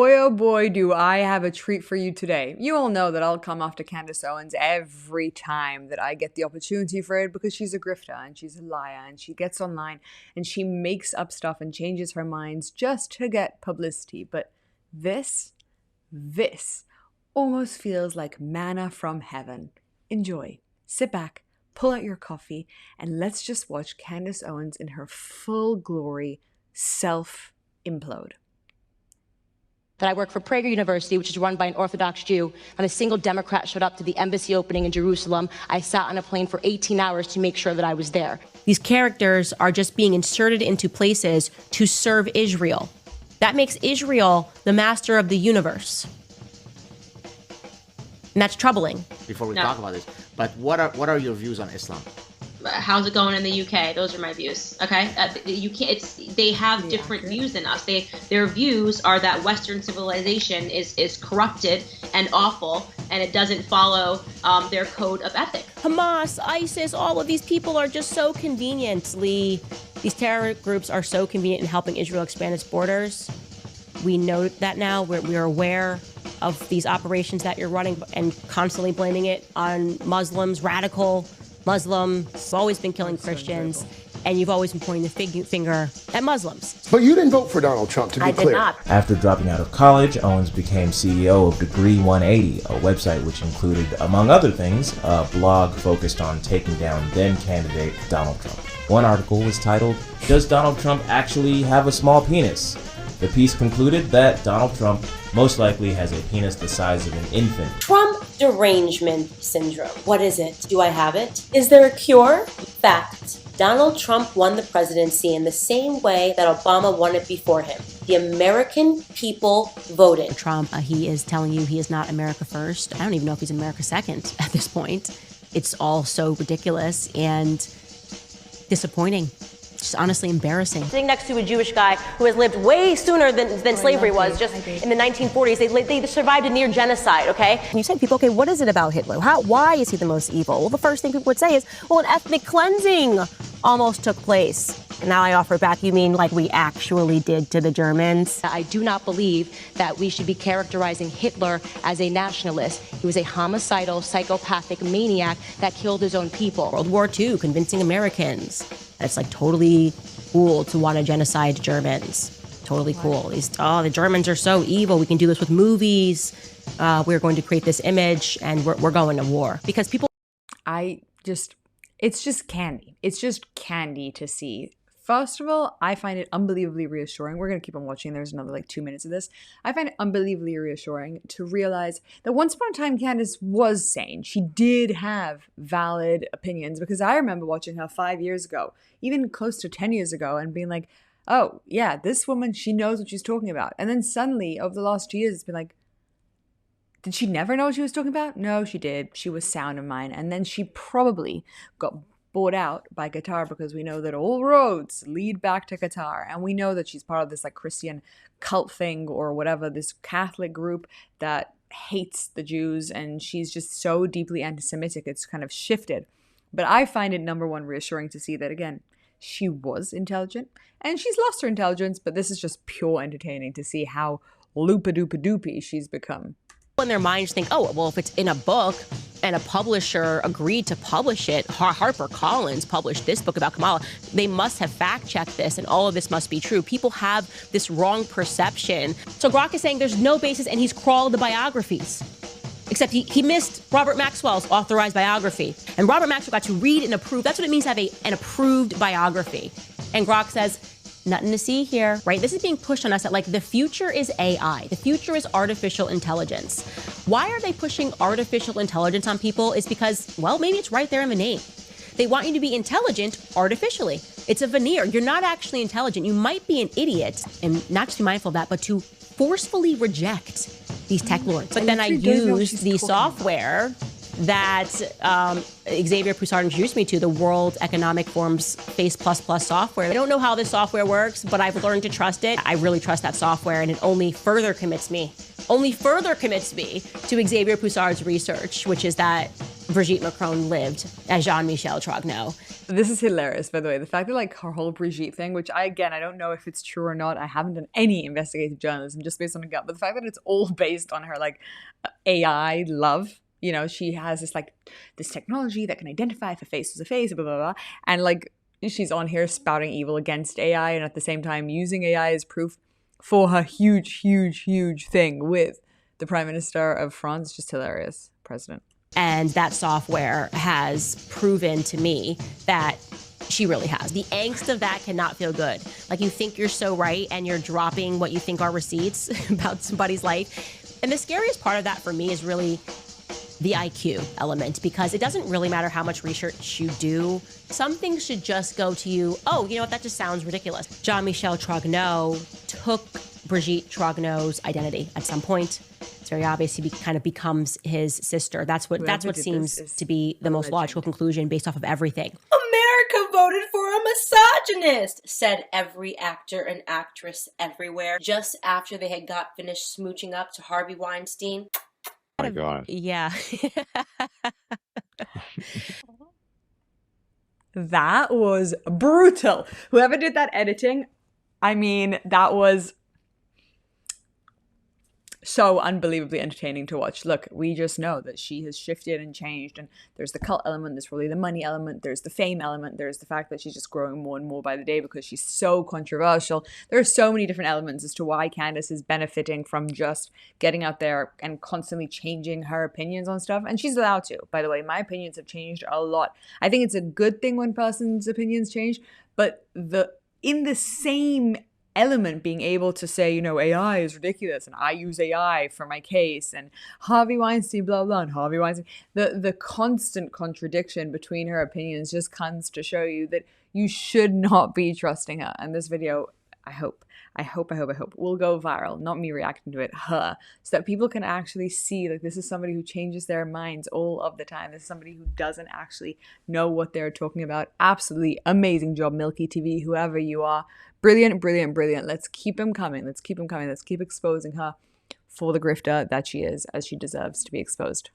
Boy, oh boy, do I have a treat for you today. You all know that I'll come after Candace Owens every time that I get the opportunity for it because she's a grifter and she's a liar and she gets online and she makes up stuff and changes her minds just to get publicity. But this almost feels like manna from heaven. Enjoy. Sit back, pull out your coffee, and let's just watch Candace Owens in her full glory self-implode. That I work for Prager University, which is run by an Orthodox Jew. Not a single Democrat showed up to the embassy opening in Jerusalem. I sat on a plane for 18 hours to make sure that I was there. These characters are just being inserted into places to serve Israel. That makes Israel the master of the universe. And that's troubling. Before we talk about this, but what are your views on Islam? How's it going in the UK? Those are my views. Okay, you can't. They have different views than us. Their views are that Western civilization is corrupted and awful, and it doesn't follow their code of ethic. Hamas, ISIS, all of these people are just so conveniently. These terror groups are so convenient in helping Israel expand its borders. We know that now. We are aware of these operations that you're running and constantly blaming it on Muslims, radical Muslim. It's always been killing Christians, and you've always been pointing the finger at Muslims. But you didn't vote for Donald Trump, to be clear. I did not. After dropping out of college, Owens became CEO of Degree 180, a website which included, among other things, a blog focused on taking down then-candidate Donald Trump. One article was titled, "Does Donald Trump Actually Have a Small Penis?" The piece concluded that Donald Trump most likely has a penis the size of an infant. Trump derangement syndrome. What is it? Do I have it? Is there a cure? Fact. Donald Trump won the presidency in the same way that Obama won it before him. The American people voted. Trump, he is telling you he is not America first. I don't even know if he's America second at this point. It's all so ridiculous and disappointing. Just honestly embarrassing. Sitting next to a Jewish guy who has lived way sooner than slavery was, just in the 1940s. They survived a near genocide, okay? You say to people, okay, what is it about Hitler? Why is he the most evil? Well, the first thing people would say is, well, an ethnic cleansing almost took place. And now I offer back, you mean like we actually did to the Germans? I do not believe that we should be characterizing Hitler as a nationalist. He was a homicidal, psychopathic maniac that killed his own people. World War II, convincing Americans that it's like totally cool to want to genocide Germans. Totally cool. The Germans are so evil. We can do this with movies. We're going to create this image and we're going to war. Because people... It's just candy. It's just candy to see. First of all, I find it unbelievably reassuring. We're going to keep on watching. There's another 2 minutes of this. I find it unbelievably reassuring to realize that once upon a time, Candace was sane. She did have valid opinions because I remember watching her 5 years ago, even close to 10 years ago, and being like, oh, yeah, this woman, she knows what she's talking about. And then suddenly, over the last 2 years, it's been like, did she never know what she was talking about? No, she did. She was sound in mind. And then she probably got bought out by Qatar because we know that all roads lead back to Qatar. And we know that she's part of this like Christian cult thing or whatever, this Catholic group that hates the Jews. And she's just so deeply anti-Semitic. It's kind of shifted. But I find it number one reassuring to see that, again, she was intelligent and she's lost her intelligence. But this is just pure entertaining to see how loopa-doopa-doopy she's become. In their minds think, oh, well, if it's in a book and a publisher agreed to publish it, HarperCollins published this book about Kamala, they must have fact-checked this and all of this must be true. People have this wrong perception. So Grok is saying there's no basis and he's crawled the biographies. Except he missed Robert Maxwell's authorized biography. And Robert Maxwell got to read and approve. That's what it means to have an approved biography. And Grok says, nothing to see here, right? This is being pushed on us that like the future is AI. The future is artificial intelligence. Why are they pushing artificial intelligence on people? Is because, well, maybe it's right there in the name. They want you to be intelligent artificially. It's a veneer. You're not actually intelligent. You might be an idiot, and not to be mindful of that, but to forcefully reject these tech lords. But then I used the software that Xavier Poussard introduced me to, the World Economic Forum's Face++ software. I don't know how this software works, but I've learned to trust it. I really trust that software, and it only further commits me to Xavier Poussard's research, which is that Brigitte Macron lived as Jean-Michel Trogneau. This is hilarious, by the way. The fact that like her whole Brigitte thing, which I don't know if it's true or not. I haven't done any investigative journalism, just based on a gut. But the fact that it's all based on her like AI love. You know, she has this technology that can identify if a face was a face, blah, blah, blah. And like she's on here spouting evil against AI and at the same time using AI as proof for her huge, huge, huge thing with the Prime Minister of France. Just hilarious. President. And that software has proven to me that she really has. The angst of that cannot feel good. Like you think you're so right and you're dropping what you think are receipts about somebody's life. And the scariest part of that for me is really the IQ element, because it doesn't really matter how much research you do. Some things should just go to you, oh, you know what, that just sounds ridiculous. Jean-Michel Trogneau took Brigitte Trogneau's identity at some point. It's very obvious he kind of becomes his sister. That's what seems to be the most logical conclusion based off of everything. America voted for a misogynist, said every actor and actress everywhere just after they had got finished smooching up to Harvey Weinstein. Oh my God. Yeah. That was brutal. Whoever did that editing, I mean, that was so unbelievably entertaining to watch. Look, we just know that she has shifted and changed, and there's the cult element, there's really the money element, there's the fame element, there's the fact that she's just growing more and more by the day because she's so controversial. There are so many different elements as to why Candace is benefiting from just getting out there and constantly changing her opinions on stuff, and she's allowed to. By the way, my opinions have changed a lot. I think it's a good thing when person's opinions change, but in the same element, being able to say, you know, AI is ridiculous and I use AI for my case, and Harvey Weinstein, blah, blah, and Harvey Weinstein. The constant contradiction between her opinions just comes to show you that you should not be trusting her. And this video, I hope will go viral. Not me reacting to it, her. So that people can actually see, like, this is somebody who changes their minds all of the time. This is somebody who doesn't actually know what they're talking about. Absolutely amazing job, Milky TV, whoever you are. Brilliant, brilliant, brilliant. Let's keep them coming. Let's keep exposing her for the grifter that she is, as she deserves to be exposed.